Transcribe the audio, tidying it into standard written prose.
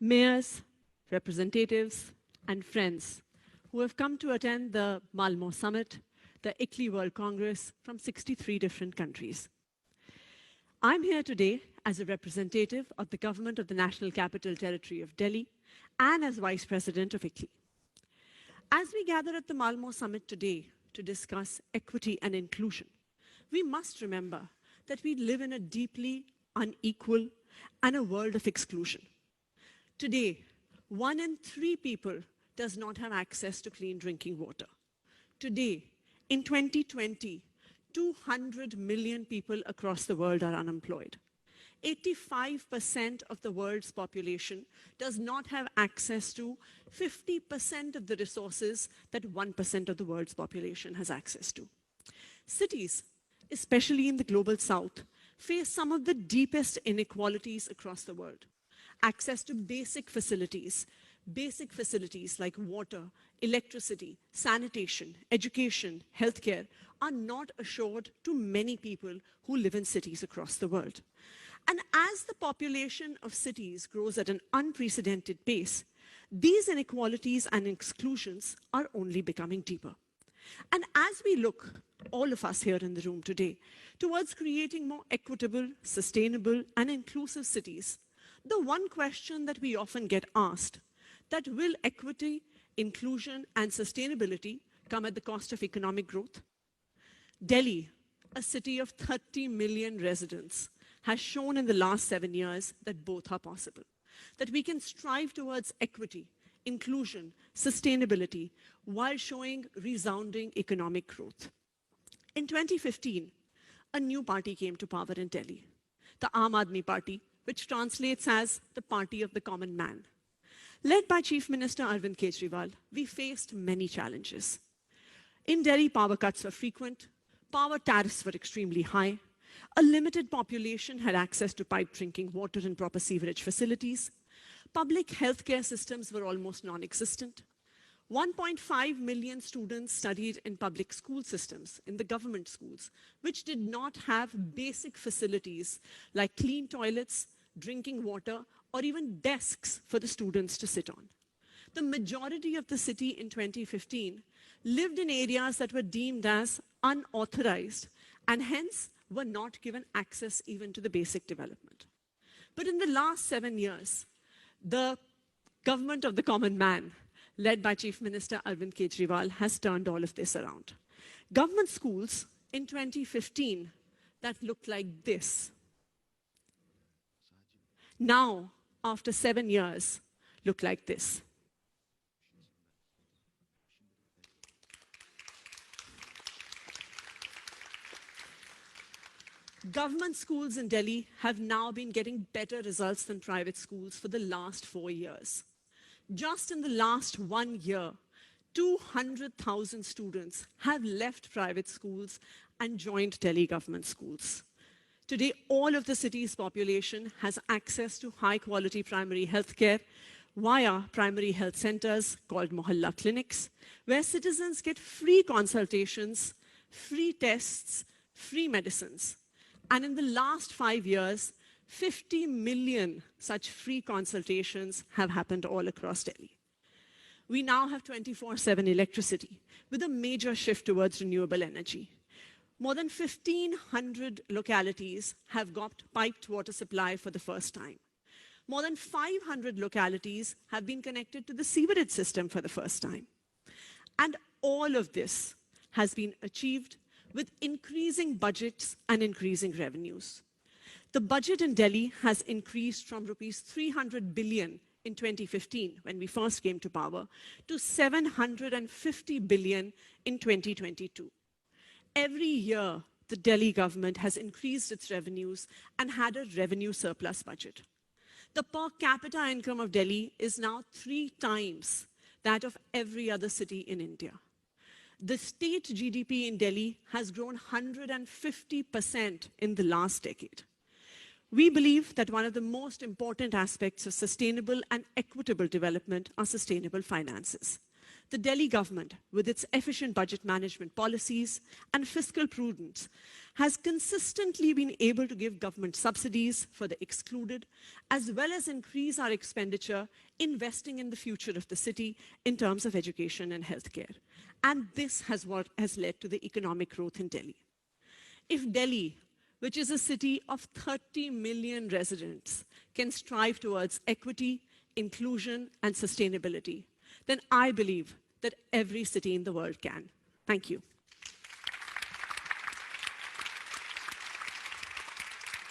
mayors, representatives, and friends who have come to attend the Malmö Summit, the ICLEI World Congress from 63 different countries. I'm here today as a representative of the government of the National Capital Territory of Delhi and as Vice President of ICLEI. As we gather at the Malmö Summit today to discuss equity and inclusion, we must remember that we live in a deeply unequal and a world of exclusion. Today, 1 in 3 people does not have access to clean drinking water. Today, in 2020, 200 million people across the world are unemployed. 85% of the world's population does not have access to 50% of the resources that 1% of the world's population has access to. Cities, especially in the global south, face some of the deepest inequalities across the world. Access to basic facilities like water, electricity, sanitation, education, healthcare are not assured to many people who live in cities across the world. And as the population of cities grows at an unprecedented pace, these inequalities and exclusions are only becoming deeper. And as we look, all of us here in the room today, towards creating more equitable, sustainable, and inclusive cities, the one question that we often get asked, that will equity, inclusion, and sustainability come at the cost of economic growth? Delhi, a city of 30 million residents, has shown in the last 7 years that both are possible, that we can strive towards equity, inclusion, sustainability, while showing resounding economic growth. In 2015, a new party came to power in Delhi, the AAP MLA Party, which translates as the Party of the Common Man. Led by Chief Minister Arvind Kejriwal, we faced many challenges. In Delhi, power cuts were frequent, power tariffs were extremely high, a limited population had access to piped drinking water and proper sewerage facilities, public healthcare systems were almost non-existent, 1.5 million students studied in public school systems, in the government schools, which did not have basic facilities like clean toilets, drinking water, or even desks for the students to sit on. The majority of the city in 2015 lived in areas that were deemed as unauthorized and hence were not given access even to the basic development. But in the last 7 years, the government of the common man, led by Chief Minister Arvind Kejriwal, has turned all of this around. Government schools in 2015 that looked like this, now, after 7 years, look like this. Government schools in Delhi have now been getting better results than private schools for the last 4 years. Just in the last 1 year, 200,000 students have left private schools and joined Delhi government schools. Today, all of the city's population has access to high-quality primary healthcare via primary health centers called Mohalla clinics, where citizens get free consultations, free tests, free medicines. And in the last 5 years, 50 million such free consultations have happened all across Delhi. We now have 24/7 electricity with a major shift towards renewable energy. More than 1,500 localities have got piped water supply for the first time. More than 500 localities have been connected to the sewerage system for the first time. And all of this has been achieved with increasing budgets and increasing revenues. The budget in Delhi has increased from rupees 300 billion in 2015, when we first came to power, to 750 billion in 2022. Every year, the Delhi government has increased its revenues and had a revenue surplus budget. The per capita income of Delhi is now 3 times that of every other city in India. The state GDP in Delhi has grown 150% in the last decade. We believe that one of the most important aspects of sustainable and equitable development are sustainable finances. the Delhi government, with its efficient budget management policies and fiscal prudence, has consistently been able to give government subsidies for the excluded, as well as increase our expenditure investing in the future of the city in terms of education and healthcare. And this has what has led to the economic growth in Delhi. If Delhi, which is a city of 30 million residents, can strive towards equity, inclusion, and sustainability, then I believe that every city in the world can. Thank you.